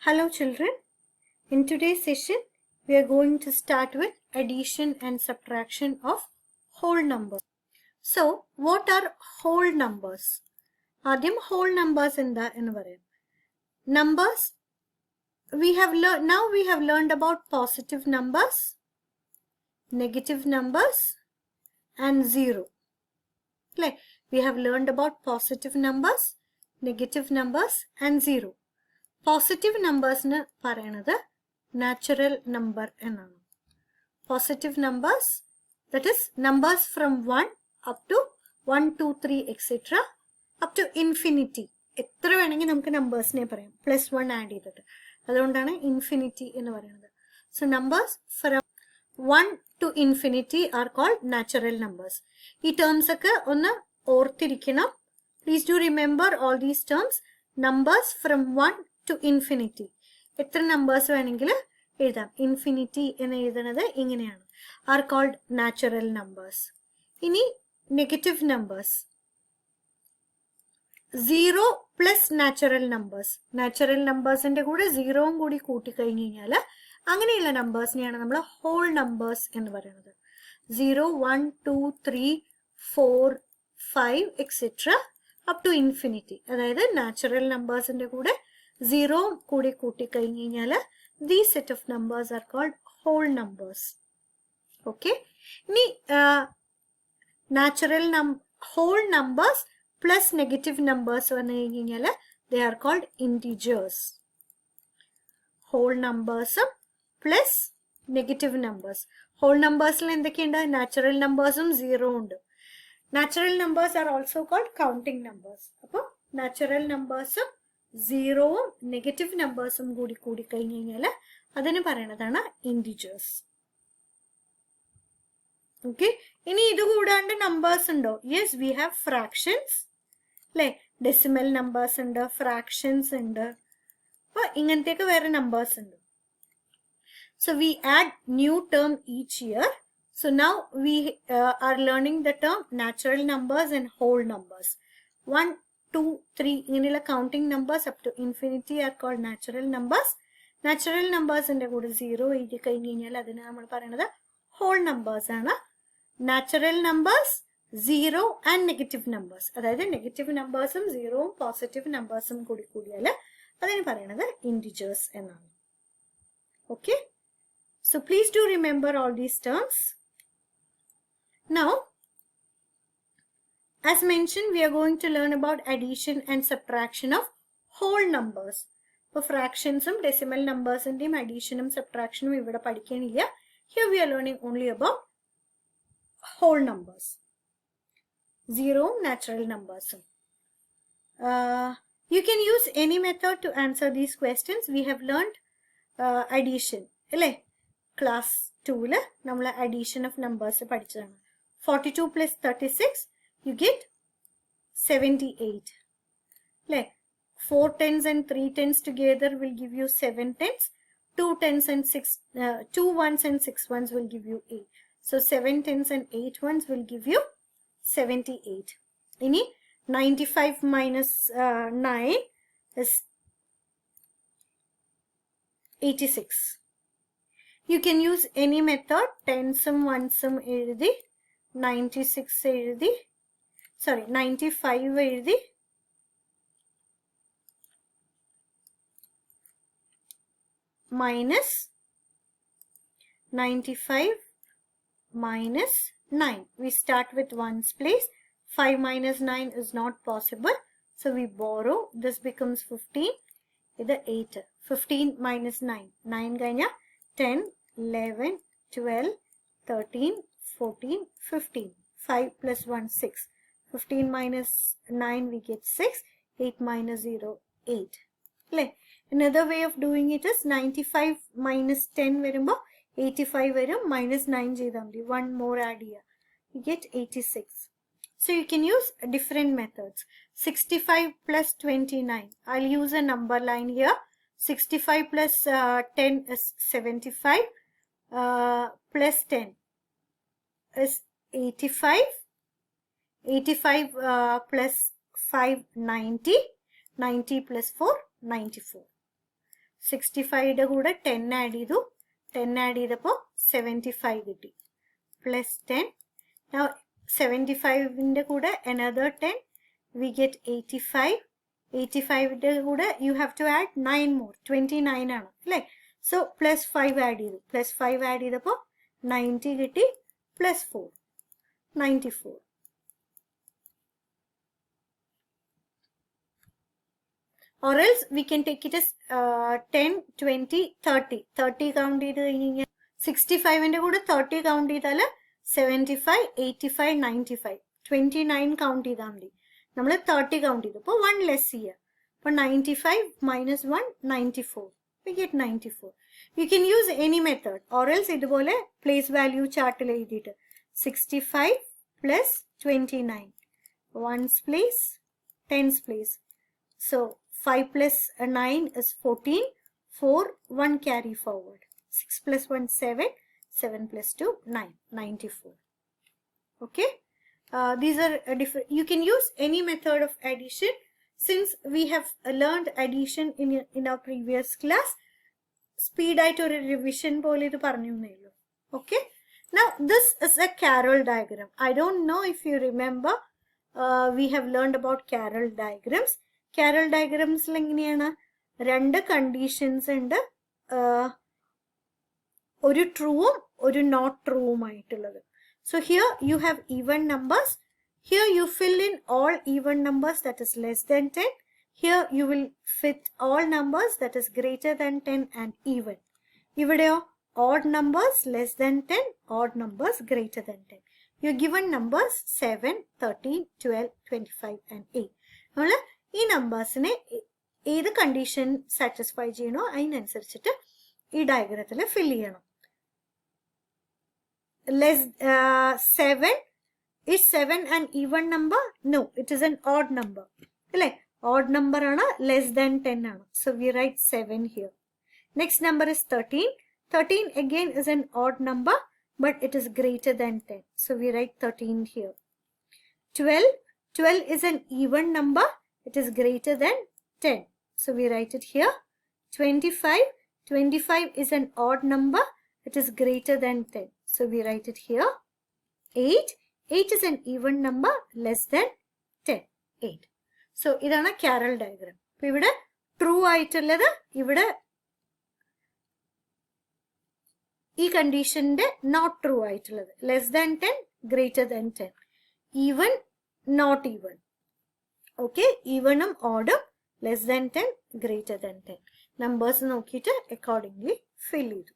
Hello children, in today's session we are going to start with addition and subtraction of whole numbers. So what are whole numbers? ആദ്യം whole numbers എന്താ എന്ന് പറയാം. Numbers we have learned about positive numbers, negative numbers and zero. We have learned about positive numbers, negative numbers and zero. Positive numbers nu parayanathu natural number ennaanu. Positive numbers, that is numbers from 1 up to 1, 2, 3 etc. up to infinity. എത്ര വേണമെങ്കിൽ നമുക്ക് നമ്പേഴ്സിനെ പറയാം, plus 1 add ചെയ്തിട്ട്. അതുകൊണ്ടാണ് infinity എന്ന് പറയുന്നത്. So numbers from 1 to infinity are called natural numbers. ഈ terms ഒക്കെ ഒന്ന് ഓർത്തിരിക്കണം. Please do remember all these terms. Numbers from 1 to infinity. എത്ര നമ്പേഴ്സ് വേണമെങ്കിൽ എഴുതാം. ഇൻഫിനിറ്റി എന്ന് എഴുതുന്നത് ഇങ്ങനെയാണ്. Are called natural numbers. ഇനി negative numbers. 0 plus natural numbers. Natural നമ്പേഴ്സിന്റെ കൂടെ സീറോവും കൂടി കൂട്ടിക്കഴിഞ്ഞ് കഴിഞ്ഞാൽ അങ്ങനെയുള്ള നമ്പേഴ്സിനെയാണ് നമ്മൾ ഹോൾ നമ്പേഴ്സ് എന്ന് പറയുന്നത്. 0, 1, 2, 3, 4, 5 എക്സെട്ര അപ് ടു ഇൻഫിനിറ്റി. അതായത് നാച്ചുറൽ നമ്പേഴ്സിന്റെ കൂടെ സീറോ കൂടി കൂട്ടിക്കഴിഞ്ഞ് കഴിഞ്ഞാൽ these set of numbers are called whole numbers. Okay, ഇനി natural whole numbers plus negative numbers വന്നു കഴിഞ്ഞ് കഴിഞ്ഞാൽ they are called integers. Whole നമ്പേഴ്സും പ്ലസ് നെഗറ്റീവ് നമ്പേഴ്സ്. ഹോൾ നമ്പേഴ്സിൽ എന്തൊക്കെയുണ്ട്? നാച്ചുറൽ നമ്പേഴ്സും സീറോ ഉണ്ട്. Natural numbers are also called counting numbers. അപ്പോൾ നാച്ചുറൽ നമ്പേഴ്സും സീറോവും നെഗറ്റീവ് നമ്പേഴ്സും കൂടി കഴിഞ്ഞ് കഴിഞ്ഞാൽ അതിന് പറയുന്നതാണ് ഇൻറ്റിജേഴ്സ്. ഓക്കെ, ഇനി ഇത് കൂടാണ്ട് നമ്പേഴ്സ് ഉണ്ടോ? യെസ്, വി ഹാവ് ഫ്രാക്ഷൻസ്, അല്ലെ? ഡെസിമൽ നമ്പേഴ്സ് ഉണ്ട്, ഫ്രാക്ഷൻസ് ഉണ്ട്. അപ്പൊ ഇങ്ങനത്തെയൊക്കെ വേറെ നമ്പേഴ്സ് ഉണ്ട്. So we add new term each year. So now we are learning the term natural numbers and whole numbers. 1, 2, 3 ഇങ്ങനെയുള്ള counting numbers up to infinity are called natural numbers. Natural numbers ന്റെ കൂടെ zero എഴുതി കഴിഞ്ഞ് കഴിഞ്ഞാൽ അതിനെ നമ്മൾ പറയുന്നത് whole numbers ആണ്. Natural numbers, zero and negative numbers. അതായത് നെഗറ്റീവ് നമ്പേഴ്സും സീറോവും പോസിറ്റീവ് നമ്പേഴ്സും കൂടിയാൽ അതിന് പറയുന്നത് integers എന്നാണ്. Okay. So please do remember all these terms. Now, as mentioned, we are going to learn about addition and subtraction of whole numbers. For fractions and decimal numbers and addition and subtraction we will padikaniya. Here we are learning only about whole numbers. Zero natural numbers. You can use any method to answer these questions. We have learned addition. Class 2 നമ്മൾ addition of numbers പഠിച്ചതാണ്. 42 plus 36 you get 78. 4 tens and 3 tens together will give you 7 tens. 2 tens and 2 ones and 6 ones will give you 8. So 7 tens and 8 ones will give you 78. Ini 95 minus 9 is 86. You can use any method. 10s and 1s ezhudi 96 ezhudi, sorry 95 ezhudi minus 95 minus 9. We start with 1s place. 5 minus 9 is not possible, so we borrow. This becomes 15. This 8. 15 minus 9. 9 ganya 10, 11, 12, 13, 14, 15. 5 plus 1, 6. 15 minus 9 we get 6. 8 minus 0, 8. Another way of doing it is 95 minus 10 verumbo 85 varum, minus 9 cheyidamdi. One more add here. You get 86. So you can use different methods. 65 plus 29. I'll use a number line here. 65 plus 10 is 75. Plus 10 is 85. 85 plus 5, 90. 90 plus 4, 94. 65 കൂടെ 10 add ചെയ്തു 10 add ചെയ്തപ്പോൾ 75 കിട്ടി plus 10 now 75 ന്റെ കൂടെ another 10 we get 85 85 ന്റെ കൂടെ you have to add 9 more 29 ആണ് അല്ലേ so plus 5 ആഡ് ചെയ്തു plus 5 ആഡ് ചെയ്തപ്പോൾ 90 കിട്ടി plus 4 94 or else we can take it as 10 20 30 30 count ചെയ്ത് കഴിഞ്ഞാൽ 65 ന്റെ കൂടെ 30 കൗണ്ട് ചെയ്താൽ 75 85 95 29 കൗണ്ട് ചെയ്താൽ മതി നമ്മൾ 30 കൗണ്ട് ചെയ്തു അപ്പോൾ 1 ലെസ് ചെയ്യുക അപ്പോൾ 95 minus 1 94 we get 94 you can use any method or else ഇതുപോലെ place value ചാർട്ടിൽ എഴുതിയിട്ട് 65 plus 29 ones place tens place so 5 plus 9 is 14 4 1 carry forward 6 plus 1 7 7 plus 2 9 94 okay these are different you can use any method of addition since we have learned addition in our previous class speed ആയിട്ട് ഒരു revision പോലെ ഇത് പറഞ്ഞു എന്നേയുള്ളൂ okay now this is a Carroll diagram I don't know if you remember we have learned about Carroll diagrams Carroll diagrams എങ്ങനെയാണ് രണ്ട് conditions ഉണ്ട് ഒരു ട്രൂവും ഒരു നോട്ട് ട്രൂവും ആയിട്ടുള്ളത് so here you have even numbers here you fill in all even numbers that is less than 10 here you will fit all numbers that is greater than 10 and even ഇവിടെയോ odd numbers less than 10 odd numbers greater than 10 you given numbers 7 13 12 25 and 8 നമ്മൾ ഈ നമ്പേഴ്സിനെ ഏത് condition satisfy ചെയ്യണോ അതിനനുസരിച്ചിട്ട് ഈ ഡയഗ്രത്തിൽ ഫിൽ ചെയ്യണം less 7 is 7 an even number no it is an odd number അല്ലേ odd number ആണ് less than 10 ആണ് so we write 7 here next number is 13 13 again is an odd number but it is greater than 10 so we write 13 here 12 is an even number it is greater than 10 so we write it here 25 is an odd number it is greater than 10 so we write it here 8 is an even number less than 10 8 so idana Carroll diagram appo ivide true aayittulladu ivide ee condition inde not true aayittulladu less than 10 greater than 10 even not even okay even odd less than 10 greater than 10 numbers നോക്കിയിട്ട് accordingly fill ചെയ്തു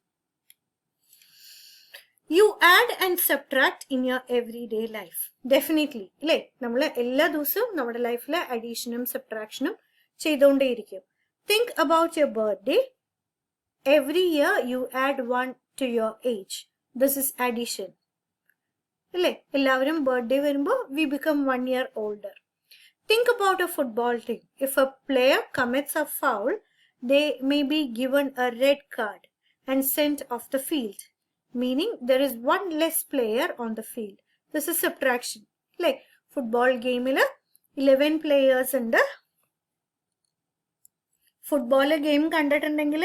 you add and subtract in your everyday life definitely അല്ലേ നമ്മൾ എല്ലാ ദിവസവും നമ്മുടെ ലൈഫിൽ അഡീഷനും സബ്ട്രാക്ഷനും ചെയ്തുകൊണ്ടേയിരിക്കും think about your birthday every year you add 1 to your age this is addition അല്ലേ എല്ലാവരും ബർത്ത്ഡേ വരുമ്പോൾ we become 1 year older think about a football team if a player commits a foul they may be given a red card and sent off the field meaning there is one less player on the field this is subtraction like football game il 11 players ഉണ്ട് football game കണ്ടിട്ടുണ്ടെങ്കിൽ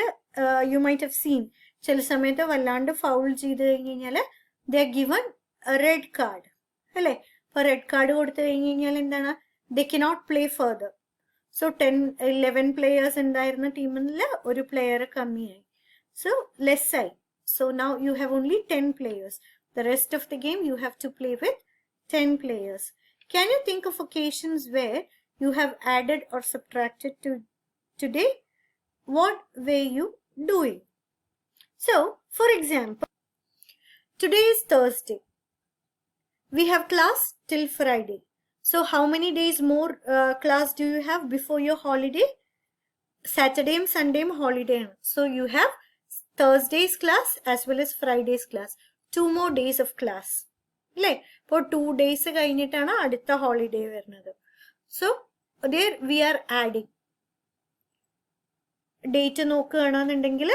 you might have seen ചില സമയത്ത് വല്ലാണ്ട് foul ചെയ്ത് കഴിഞ്ഞാൽ they are given a red card അല്ലേ അപ്പോൾ red card കൊടുത്തു കഴിഞ്ഞാൽ എന്താണ് they cannot play further so 11 players ഉണ്ടായിരുന്ന ടീമിൽ ഒരു പ്ലെയർ കമ്മിയായി so less ആയി so now you have only 10 players the rest of the game you have to play with 10 players can you think of occasions where you have added or subtracted today what were you doing so for example today is Thursday we have class till Friday so how many days more class do you have before your holiday Saturday and Sunday holiday so you have Thursday's class as well as Friday's class 2 more days of class അല്ലേ ഇപ്പോൾ 2 days കഴിഞ്ഞിട്ടാണ് അടുത്ത holiday വരുന്നത് so there we are adding date നോക്കുകയാണെന്നുണ്ടെങ്കിൽ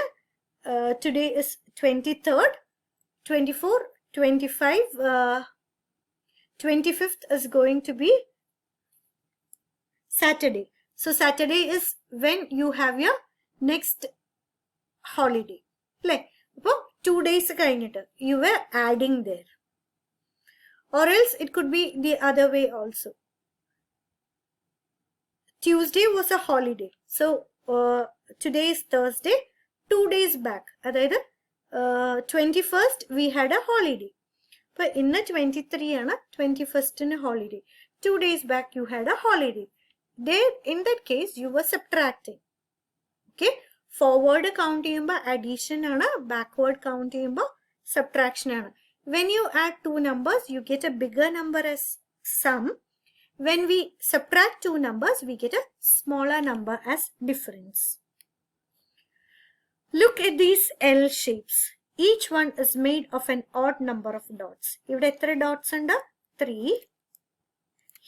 today is 23rd 24 25 25th is going to be Saturday so Saturday is when you have your next holiday. Like, 2 days you were adding there. Or else it could be the other way also. Tuesday was a holiday. So today is Thursday. 2 days back, അതായത് 21st we had a holiday. But in the 23 ana 21st in a holiday. 2 days back you had a holiday. There, in that case, you were subtracting. Okay, forward count cheyumba addition ana, backward count cheyumba subtraction ana. When you add two numbers, you get a bigger number as sum. When we subtract two numbers, we get a smaller number as difference. Look at these L shapes. Each one is made of an odd number of dots. Ivide ethra dots undu? 3.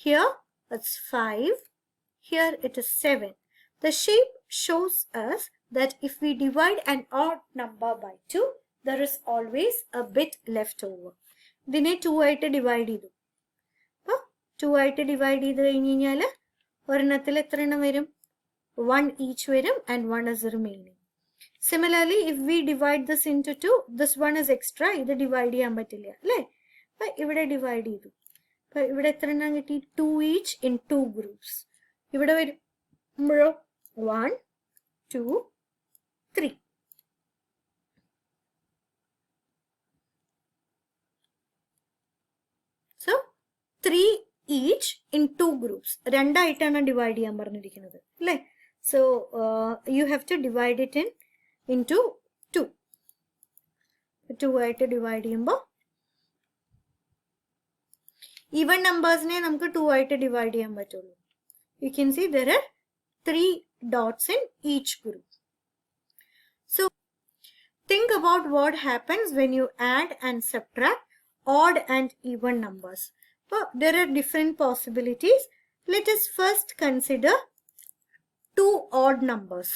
Here it's 5. Here it is 7. The shape shows us that if we divide an odd number by 2, there is always a bit left over. Dine 2 ആയിട്ട് divide ചെയ്തു. 2 ആയിട്ട് divide ചെയ്തു കഴിഞ്ഞാൽ ഒരെണ്ണത്തിൽ എത്ര എണ്ണം വരും? 1 each വരും and 1 is remaining. Similarly, if we divide this into 2, this one is extra. ഇത് divide ചെയ്യാൻ പറ്റില്ല അല്ലേ? അപ്പോൾ ഇവിടെ divide ചെയ്തു. അപ്പോൾ ഇവിടെ എത്ര എണ്ണം കിട്ടി? 2 each in 2 groups. ഇവിടെ വരുമ്പോഴോ 1, 2, 3. So 3 each in 2 groups. രണ്ടായിട്ടാണ് divide ചെയ്യാൻ പറഞ്ഞിരിക്കുന്നത് അല്ലേ? So you have to divide it into 2. 2 ആയിട്ട് ഡിവൈഡ് ചെയ്യുമ്പോൾ ഈവൻ നമ്പേഴ്സിനെ നമുക്ക് 2 ആയിട്ട് ഡിവൈഡ് ചെയ്യാൻ പറ്റുള്ളൂ. You can see there are 3 dots in each group. So think about what happens when you add and subtract odd and even numbers. So there are different possibilities. Let us first consider 2 odd numbers.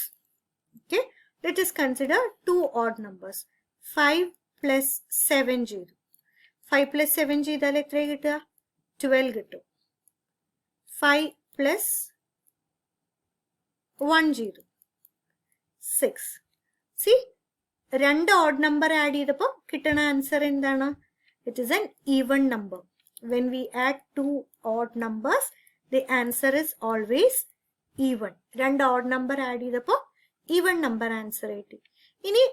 Okay, let us consider 2 odd numbers. 5 plus 7 ചെയ്തു. 5 plus 7 ചെയ്താൽ എത്ര കിട്ടുക? 12 കിട്ടും. 5 plus 1 ചെയ്തു. 6. See, രണ്ട് odd number add ചെയ്തപ്പോൾ കിട്ടണ answer എന്താണ്? It is an even number. When we add 2 odd numbers, the answer is always even. രണ്ട് odd number add ചെയ്തപ്പോൾ even number answer ആയിട്ട്. ഇനി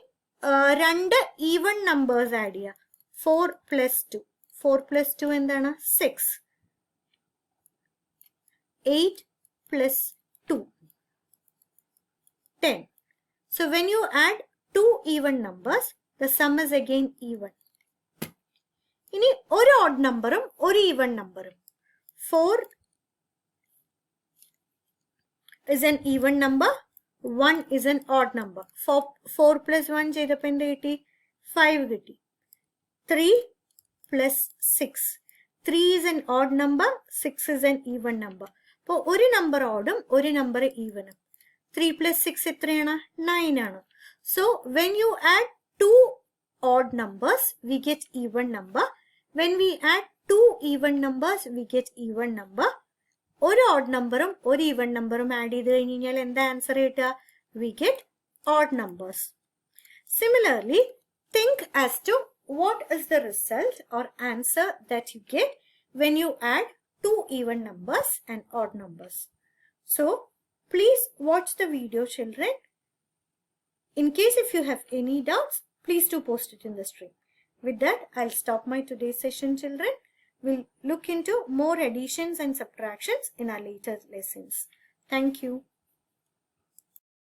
രണ്ട് even numbers add ചെയ്യുക. 4 plus 2. 4 plus 2 എന്താണ്? 6. 8 plus 2. 10. So when you add 2 even numbers, the sum is again even. ഇനി ഒരു odd numberും ഒരു even numberും. 4 is an even number. 1 is an odd number. 4 plus 1 ചെയ്തപ്പോൾ എന്ത് കിട്ടി? 5 കിട്ടി. 3 plus 6. 3 is an odd number. 6 is an even number. അപ്പോൾ ഒരു number ഓഡും ഒരു നമ്പർ ഈവനും. 3 plus 6 എത്രയാണ്? 9 ആണ്. So when you add 2 odd numbers, we get even number. When we add 2 even numbers, we get even number. ഒരു odd numberും ഒരു even numberും add ചെയ്ത് കഴിഞ്ഞാൽ എന്താ ആൻസർ കിട്ടുക? We get odd numbers. Similarly, think as to what is the result or answer that you get when you add 2 even numbers and odd numbers. So please watch the video, children. In case if you have any doubts, please do post it in the stream. With that, I'll stop my today's session, children. We'll look into more additions and subtractions in our later lessons. Thank you.